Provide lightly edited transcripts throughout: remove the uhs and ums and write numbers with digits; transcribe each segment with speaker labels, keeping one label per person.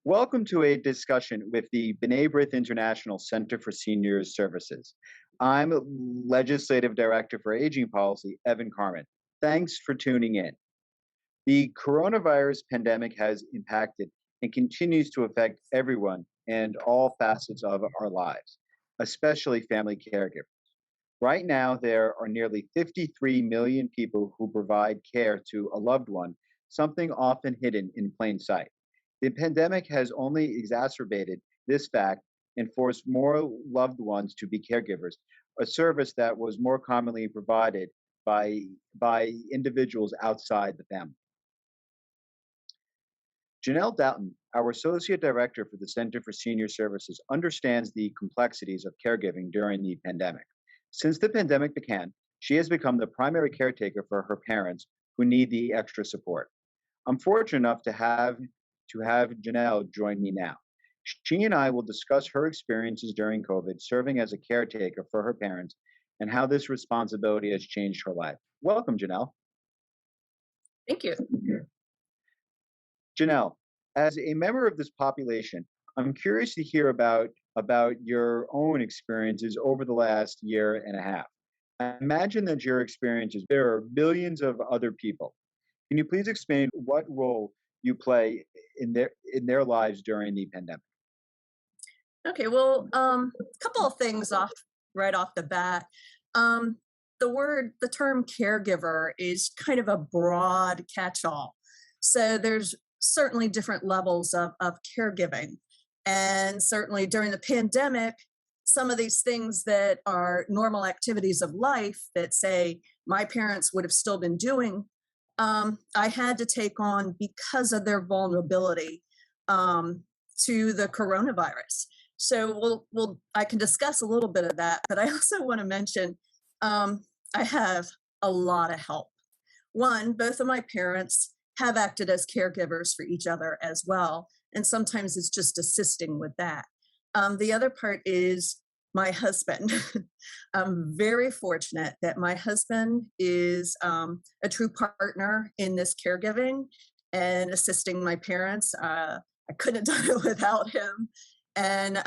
Speaker 1: Welcome to a discussion with the B'nai B'rith International Center for Seniors Services. I'm Legislative Director for Aging Policy, Evan Carmen. Thanks for tuning in. The coronavirus pandemic has impacted and continues to affect everyone and all facets of our lives, especially family caregivers. Right now, there are nearly 53 million people who provide care to a loved one, something often hidden in plain sight. The pandemic has only exacerbated this fact and forced more loved ones to be caregivers, a service that was more commonly provided by individuals outside the family. Janel Doughten, our Associate Director for the Center for Senior Services, understands the complexities of caregiving during the pandemic. Since the pandemic began, she has become the primary caretaker for her parents who need the extra support. I'm fortunate enough to have Janelle join me now. She and I will discuss her experiences during COVID, serving as a caretaker for her parents, and how this responsibility has changed her life. Welcome, Janelle.
Speaker 2: Thank you.
Speaker 1: Janelle, as a member of this population, I'm curious to hear about your own experiences over the last year and a half. I imagine that your experiences, there are billions of other people. Can you please explain what role you play in their lives during the pandemic?
Speaker 2: Okay, well, a couple of things right off the bat. The term caregiver is kind of a broad catch-all. So there's certainly different levels of caregiving. And certainly during the pandemic, some of these things that are normal activities of life that, say, my parents would have still been doing, I had to take on because of their vulnerability to the coronavirus. So I can discuss a little bit of that, but I also want to mention I have a lot of help. One, both of my parents have acted as caregivers for each other as well, and sometimes it's just assisting with that. The other part is my husband. I'm very fortunate that my husband is a true partner in this caregiving and assisting my parents. I couldn't have done it without him. And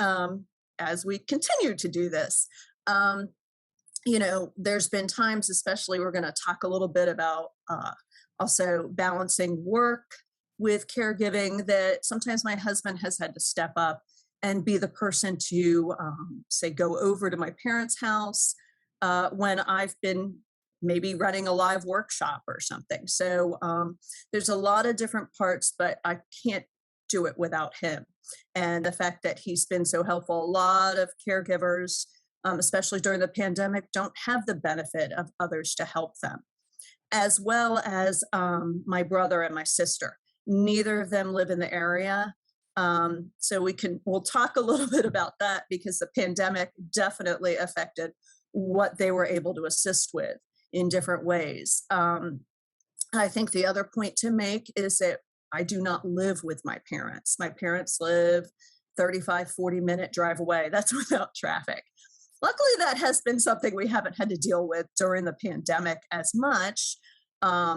Speaker 2: as we continue to do this, there's been times, especially we're going to talk a little bit about also balancing work with caregiving, that sometimes my husband has had to step up and be the person to, say, go over to my parents' house when I've been maybe running a live workshop or something. So there's a lot of different parts, but I can't do it without him. And the fact that he's been so helpful. A lot of caregivers, especially during the pandemic, don't have the benefit of others to help them, as well as my brother and my sister. Neither of them live in the area. So we'll talk a little bit about that, because the pandemic definitely affected what they were able to assist with in different ways. I think the other point to make is that I do not live with my parents. My parents live 35, 40-minute drive away. That's without traffic. Luckily, that has been something we haven't had to deal with during the pandemic as much.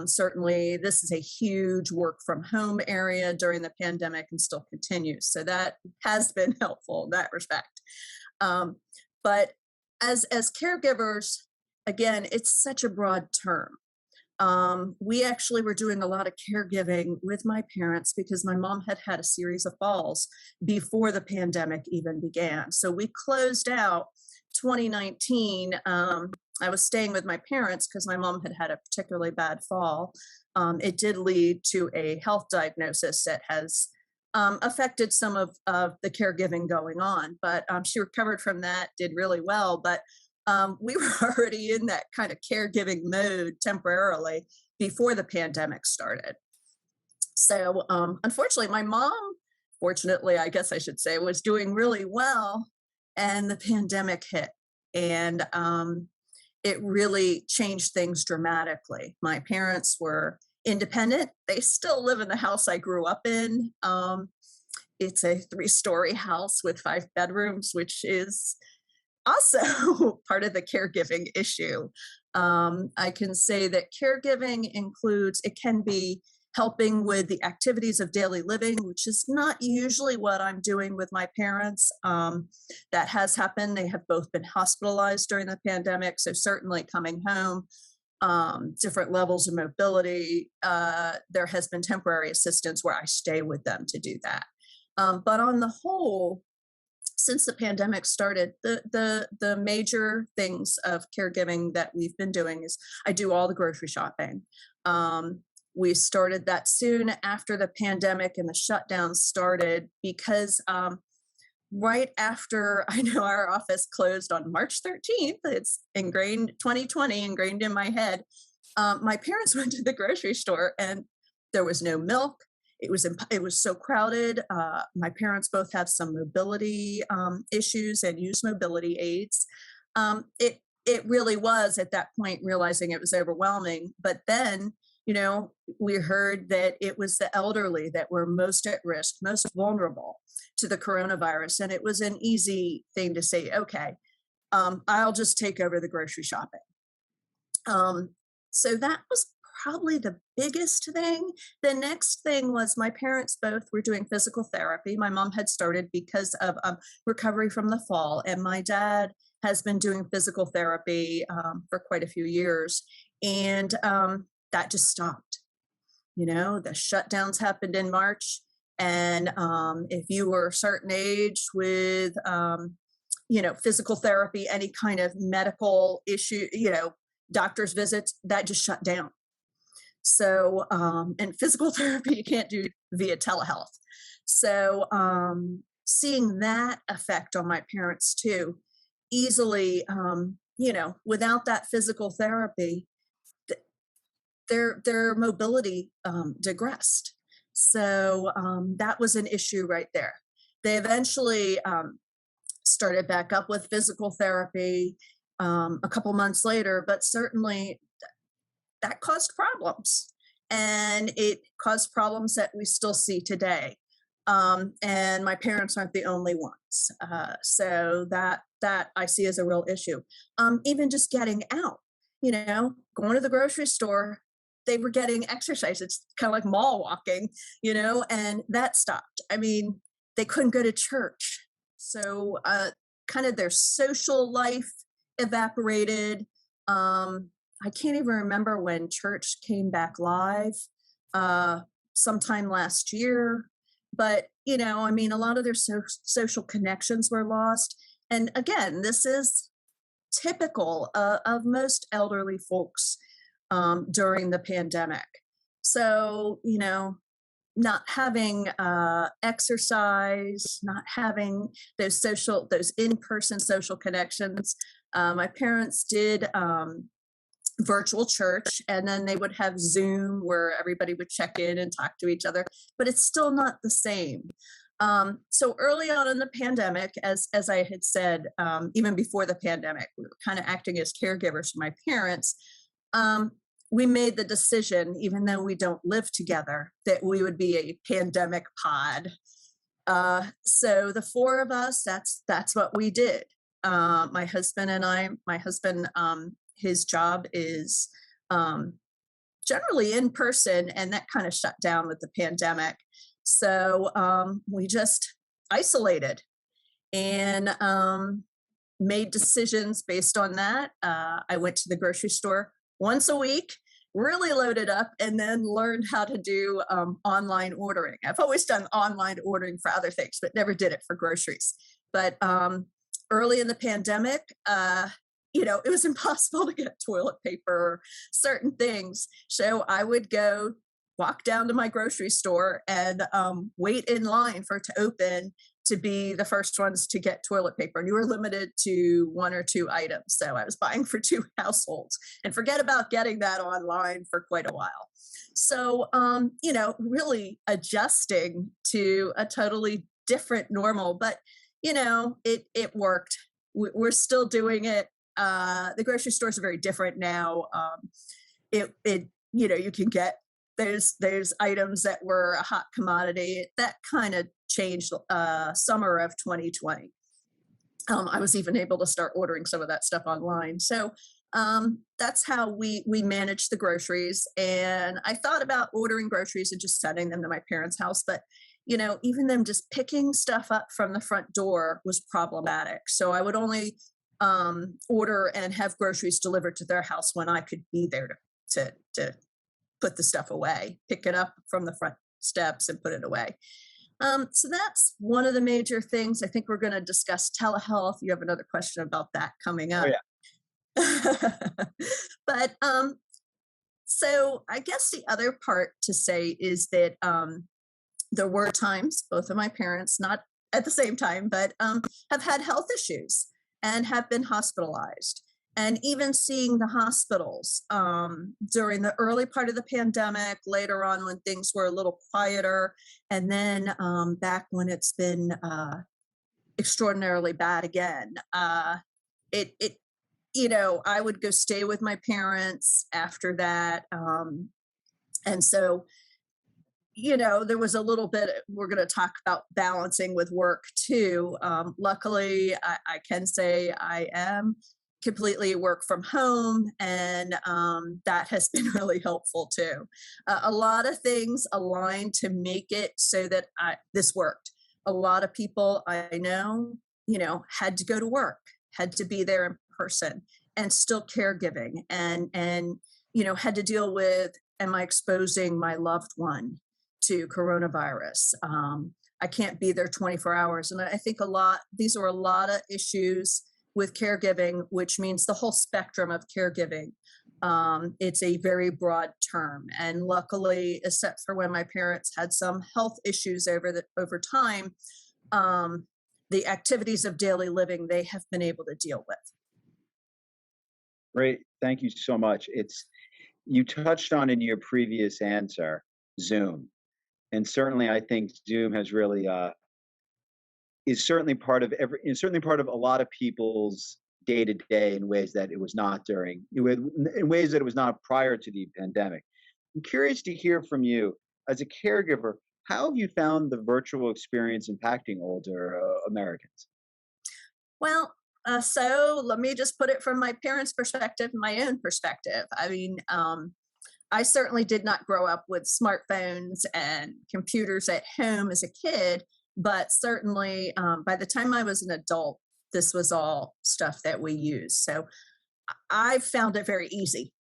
Speaker 2: Certainly, this is a huge work from home area during the pandemic and still continues. So that has been helpful in that respect. But as caregivers, again, it's such a broad term. We actually were doing a lot of caregiving with my parents because my mom had a series of falls before the pandemic even began. So we closed out 2019. I was staying with my parents because my mom had a particularly bad fall. It did lead to a health diagnosis that has affected some of the caregiving going on, but she recovered from that, did really well. But we were already in that kind of caregiving mode temporarily before the pandemic started. So unfortunately, my mom, fortunately, I guess I should say, was doing really well, and the pandemic hit. And it really changed things dramatically. My parents were independent. They still live in the house I grew up in. It's a 3-story house with 5 bedrooms, which is also part of the caregiving issue. I can say that caregiving includes, it can be helping with the activities of daily living, which is not usually what I'm doing with my parents. That has happened. They have both been hospitalized during the pandemic. So certainly coming home, different levels of mobility, there has been temporary assistance where I stay with them to do that. But on the whole, since the pandemic started, the major things of caregiving that we've been doing is I do all the grocery shopping. We started that soon after the pandemic and the shutdown started because right after I know our office closed on March 13th, it's ingrained 2020 ingrained in my head. My parents went to the grocery store and there was no milk. It was so crowded. My parents both have some mobility issues and use mobility aids. It really was at that point realizing it was overwhelming. But then, we heard that it was the elderly that were most at risk, most vulnerable to the coronavirus, and it was an easy thing to say, okay, I'll just take over the grocery shopping. So that was probably the biggest thing. The next thing was my parents both were doing physical therapy. My mom had started because of recovery from the fall, and my dad has been doing physical therapy for quite a few years, and that just stopped. The shutdowns happened in March, and if you were a certain age with physical therapy, any kind of medical issue, doctor's visits, that just shut down. So, and physical therapy you can't do via telehealth. So, seeing that effect on my parents too, easily, without that physical therapy, their mobility digressed. So that was an issue right there. They eventually started back up with physical therapy a couple months later, but certainly that caused problems, and it caused problems that we still see today. And my parents aren't the only ones. So that I see as a real issue. Even just getting out, going to the grocery store, they were getting exercise. It's kind of like mall walking, and that stopped. I mean, they couldn't go to church. So kind of their social life evaporated. I can't even remember when church came back live, sometime last year. But, a lot of their social connections were lost. And again, this is typical of most elderly folks during the pandemic. So, not having exercise, not having those in-person social connections. My parents did virtual church, and then they would have Zoom where everybody would check in and talk to each other, but it's still not the same. So early on in the pandemic, as I had said, even before the pandemic, we were kind of acting as caregivers for my parents. We made the decision, even though we don't live together, that we would be a pandemic pod. So the four of us, that's what we did. My husband and I, his job is generally in person, and that kind of shut down with the pandemic. So we just isolated and made decisions based on that. I went to the grocery store once a week, really loaded up, and then learned how to do online ordering. I've always done online ordering for other things, but never did it for groceries. But early in the pandemic, it was impossible to get toilet paper or certain things. So I would walk down to my grocery store and wait in line for it to open to be the first ones to get toilet paper. And you were limited to one or two items. So I was buying for 2 households, and forget about getting that online for quite a while. So, really adjusting to a totally different normal, but, it worked. We're still doing it. The grocery stores are very different now. You can get there's items that were a hot commodity that kind of changed summer of 2020. I was even able to start ordering some of that stuff online. So That's how we manage the groceries. And I thought about ordering groceries and just sending them to my parents' house, but even them just picking stuff up from the front door was problematic. So I would only order and have groceries delivered to their house when I could be there to put the stuff away, pick it up from the front steps and put it away. So that's one of the major things. I think we're going to discuss telehealth. You have another question about that coming
Speaker 1: Oh
Speaker 2: up.
Speaker 1: yeah.
Speaker 2: But so I guess the other part to say is that there were times, both of my parents, not at the same time, but have had health issues and have been hospitalized. And even seeing the hospitals during the early part of the pandemic, later on when things were a little quieter, and then back when it's been extraordinarily bad again. It I would go stay with my parents after that. And so, there was a little bit, we're going to talk about balancing with work too. Luckily, I can say I am completely work from home, and that has been really helpful too. A lot of things aligned to make it so that this worked. A lot of people I know, had to go to work, had to be there in person, and still caregiving, and had to deal with, am I exposing my loved one to coronavirus? I can't be there 24 hours. And I think these are a lot of issues with caregiving, which means the whole spectrum of caregiving. It's a very broad term. And luckily, except for when my parents had some health issues over time, the activities of daily living they have been able to deal with.
Speaker 1: Great. Thank you so much. You touched on in your previous answer, Zoom. And certainly I think Zoom has really is certainly part of a lot of people's day to day in ways that it was not in ways that it was not prior to the pandemic. I'm curious to hear from you as a caregiver. How have you found the virtual experience impacting older Americans?
Speaker 2: Well, so let me just put it from my parents' perspective, my own perspective. I mean, I certainly did not grow up with smartphones and computers at home as a kid, but certainly by the time I was an adult, this was all stuff that we used. So I found it very easy.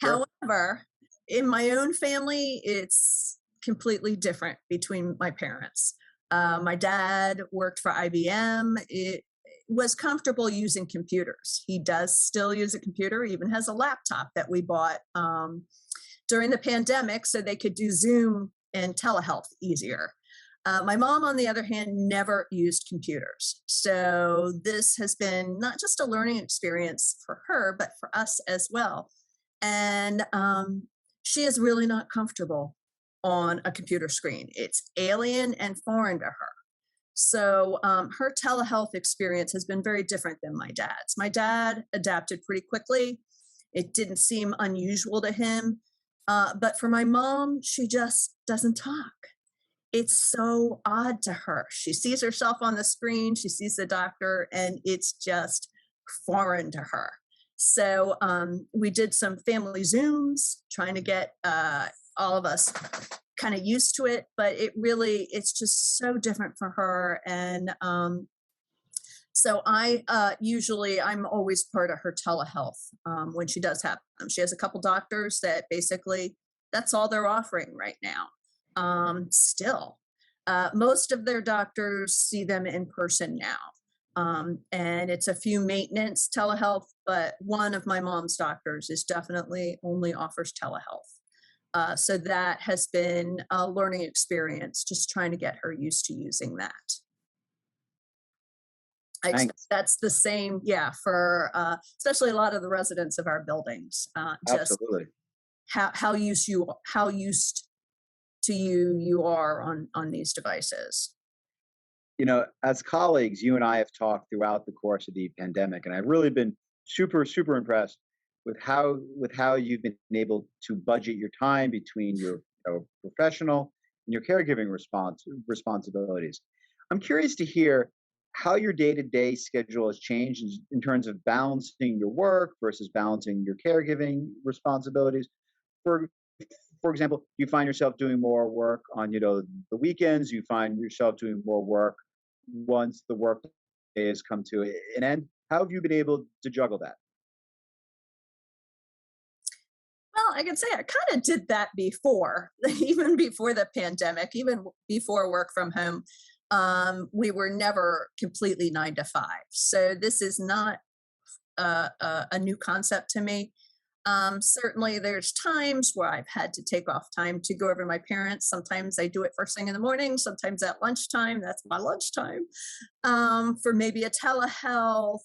Speaker 1: Sure.
Speaker 2: However, in my own family, it's completely different between my parents. My dad worked for IBM. It was comfortable using computers. He does still use a computer, even has a laptop that we bought during the pandemic so they could do Zoom and telehealth easier. My mom, on the other hand, never used computers. So this has been not just a learning experience for her, but for us as well. And she is really not comfortable on a computer screen. It's alien and foreign to her. So her telehealth experience has been very different than my dad's. My dad adapted pretty quickly. It didn't seem unusual to him. But for my mom, she just doesn't talk. It's so odd to her. She sees herself on the screen, she sees the doctor, and it's just foreign to her. So we did some family Zooms, trying to get all of us kind of used to it, but it's just so different for her. And so I'm always part of her telehealth when she does have them. She has a couple doctors that basically that's all they're offering right now. Still, most of their doctors see them in person now. And it's a few maintenance telehealth, but one of my mom's doctors is definitely only offers telehealth. So that has been a learning experience, just trying to get her used to using that. I expect
Speaker 1: Thanks.
Speaker 2: that's the same, yeah, for especially a lot of the residents of our buildings. Just
Speaker 1: Absolutely.
Speaker 2: how used to you are on these devices.
Speaker 1: As colleagues, you and I have talked throughout the course of the pandemic, and I've really been super, super impressed with how you've been able to budget your time between your professional and your caregiving responsibilities. I'm curious to hear how your day-to-day schedule has changed in terms of balancing your work versus balancing your caregiving responsibilities. For for example, you find yourself doing more work on, the weekends, you find yourself doing more work once the work day has come to an end. How have you been able to juggle that?
Speaker 2: Well, I can say I kind of did that before, even before the pandemic, even before work from home. We were never completely 9 to 5. So this is not a new concept to me. Certainly, there's times where I've had to take off time to go over to my parents. Sometimes I do it first thing in the morning, sometimes at lunchtime. That's my lunchtime for maybe a telehealth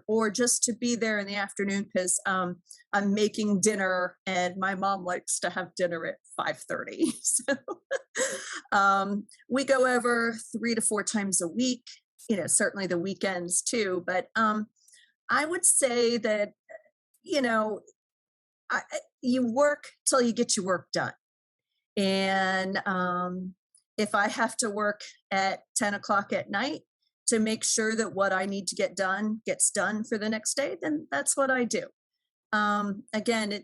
Speaker 2: or just to be there in the afternoon because I'm making dinner and my mom likes to have dinner at 5:30. So we go over 3 to 4 times a week. Certainly the weekends too. But I would say that you know you work till you get your work done. And if I have to work at 10 o'clock at night to make sure that what I need to get done gets done for the next day, then that's what I do. Again,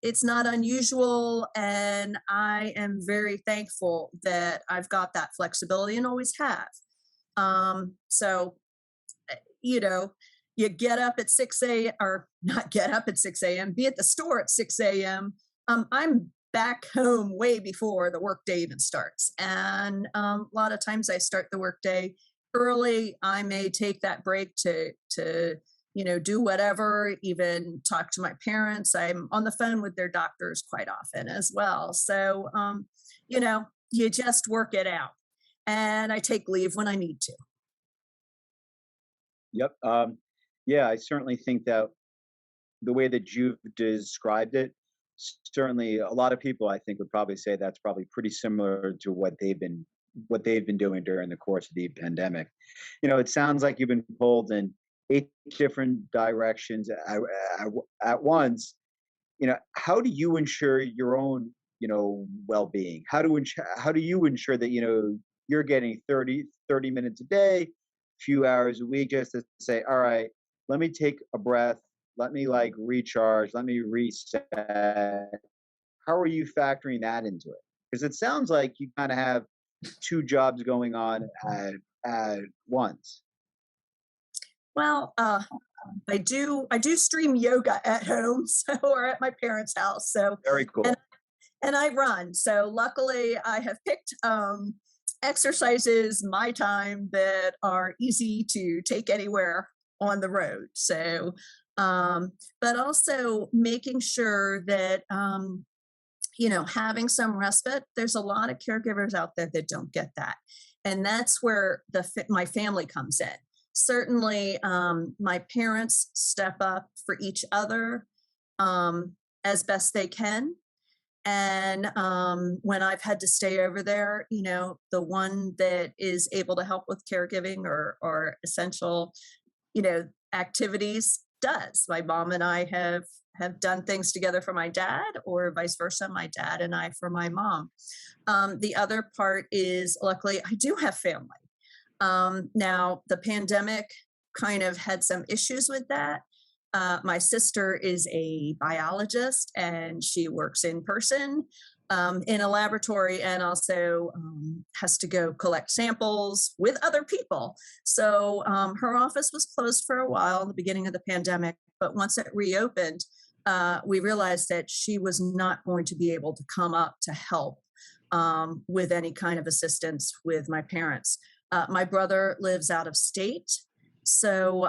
Speaker 2: it's not unusual, and I am very thankful that I've got that flexibility and always have. So you know, you get up at 6 a.m. or not get up at 6 a.m., be at the store at 6 a.m. I'm back home way before the workday even starts. And a lot of times I start the workday early. I may take that break to do whatever, even talk to my parents. I'm on the phone with their doctors quite often as well. So, you just work it out. And I take leave when I need to.
Speaker 1: Yep. Yeah, I certainly think that the way that you've described it, certainly a lot of people I think would probably say that's probably pretty similar to what they've been doing during the course of the pandemic. It sounds like you've been pulled in 8 different directions at once. How do you ensure your own, well-being? How do you ensure that, you're getting 30 minutes a day, few hours a week, just to say, all right, let me take a breath, let me like recharge, let me reset. How are you factoring that into it? Because it sounds like you kind of have two jobs going on at once.
Speaker 2: Well, I do stream yoga at home, so or at my parents' house. So
Speaker 1: Very
Speaker 2: and
Speaker 1: cool.
Speaker 2: and I run. So luckily, I have picked exercises my time that are easy to take anywhere on the road. So, but also making sure that having some respite. There's a lot of caregivers out there that don't get that, and that's where my family comes in. Certainly, my parents step up for each other as best they can, and when I've had to stay over there, the one that is able to help with caregiving or essential, activities does. My mom and I have done things together for my dad, or vice versa, my dad and I for my mom. The other part is, luckily, I do have family. Now, the pandemic kind of had some issues with that. My sister is a biologist and she works in person in a laboratory and also has to go collect samples with other people. So her office was closed for a while in the beginning of the pandemic, but once it reopened, we realized that she was not going to be able to come up to help with any kind of assistance with my parents. My brother lives out of state, so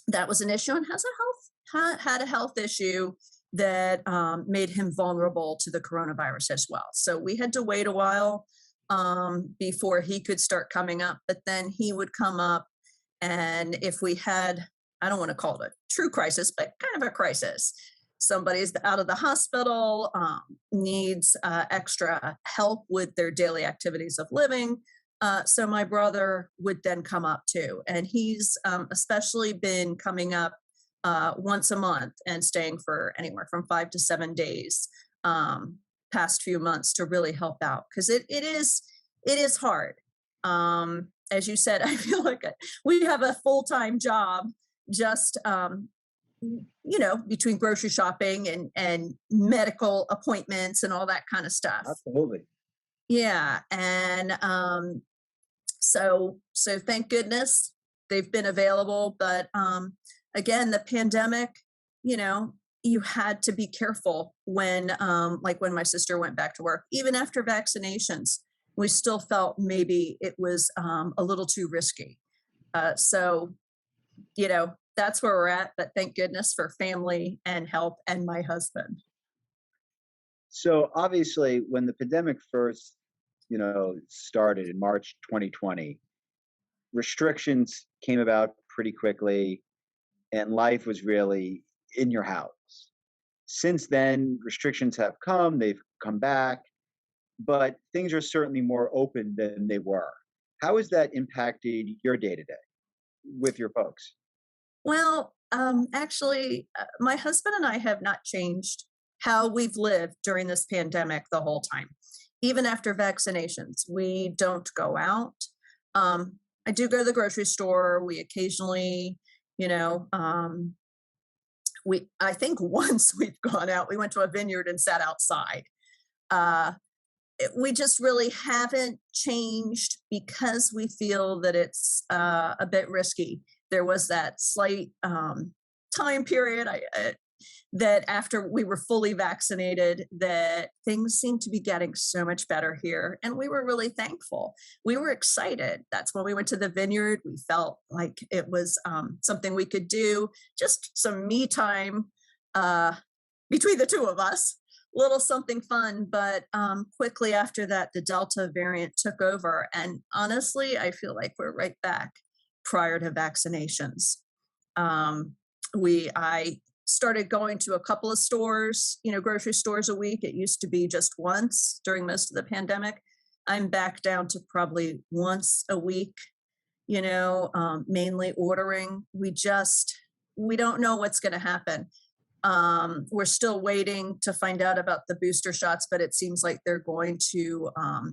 Speaker 2: that was an issue and had a health issue that made him vulnerable to the coronavirus as well. So we had to wait a while before he could start coming up, but then he would come up, and if we had, I don't want to call it a true crisis, but kind of a crisis. Somebody's out of the hospital, needs extra help with their daily activities of living. So my brother would then come up too. And he's especially been coming up once a month and staying for anywhere from 5 to 7 days past few months to really help out. Because it is hard. as you said, I feel like we have a full-time job just between grocery shopping and medical appointments and all that kind of stuff.
Speaker 1: Absolutely.
Speaker 2: Yeah, and so thank goodness they've been available. But again, the pandemic, you know, you had to be careful when, like when my sister went back to work, even after vaccinations, we still felt maybe it was a little too risky. So, that's where we're at. But thank goodness for family and help and my husband.
Speaker 1: So obviously, when the pandemic first, started in March 2020, restrictions came about pretty quickly, and life was really in your house. Since then, restrictions have come, they've come back, but things are certainly more open than they were. How has that impacted your day to day with your folks?
Speaker 2: Well, actually, my husband and I have not changed how we've lived during this pandemic the whole time. Even after vaccinations, we don't go out. I do go to the grocery store. We occasionally, you know, I think once we've gone out, we went to a vineyard and sat outside. Uh, we just really haven't changed because we feel that it's a bit risky. There was that slight time period that after we were fully vaccinated, that things seemed to be getting so much better here, and we were really thankful. We were excited. That's when we went to the vineyard. We felt like it was something we could do, just some me time uh, between the two of us, little something fun. But quickly after that, the Delta variant took over. And honestly, I feel like we're right back prior to vaccinations. Um, I started going to a couple of stores, grocery stores a week. It used to be just once during most of the pandemic. I'm back down to probably once a week, mainly ordering. We don't know what's going to happen. We're still waiting to find out about the booster shots, but it seems like they're going to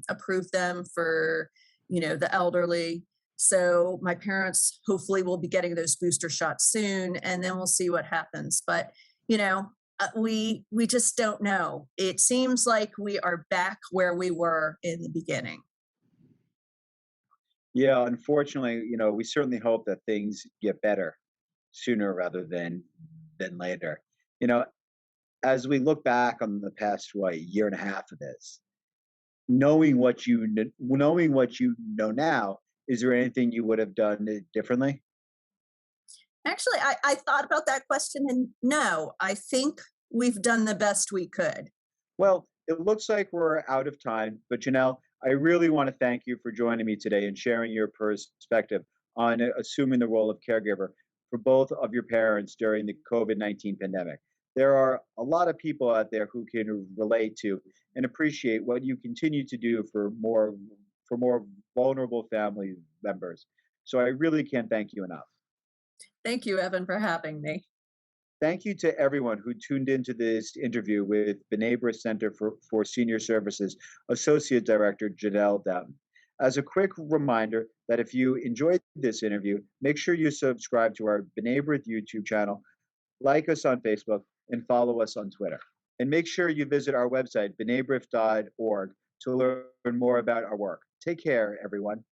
Speaker 2: approve them for, the elderly. So my parents hopefully will be getting those booster shots soon, and then we'll see what happens. But we just don't know. It seems like we are back where we were in the beginning.
Speaker 1: Yeah, unfortunately, we certainly hope that things get better sooner rather than later. You know, as we look back on the past year and a half of this, knowing what you know now, is there anything you would have done differently?
Speaker 2: Actually, I thought about that question, and no, I think we've done the best we could.
Speaker 1: Well, it looks like we're out of time, but Janelle, I really want to thank you for joining me today and sharing your perspective on assuming the role of caregiver for both of your parents during the COVID-19 pandemic. There are a lot of people out there who can relate to and appreciate what you continue to do for more vulnerable family members. So I really can't thank you enough.
Speaker 2: Thank you, Evan, for having me.
Speaker 1: Thank you to everyone who tuned into this interview with Benabra Center for Senior Services Associate Director Janel Doughten. As a quick reminder that if you enjoyed this interview, make sure you subscribe to our Benabra YouTube channel, like us on Facebook, and follow us on Twitter. And make sure you visit our website, benabrif.org, to learn more about our work. Take care, everyone.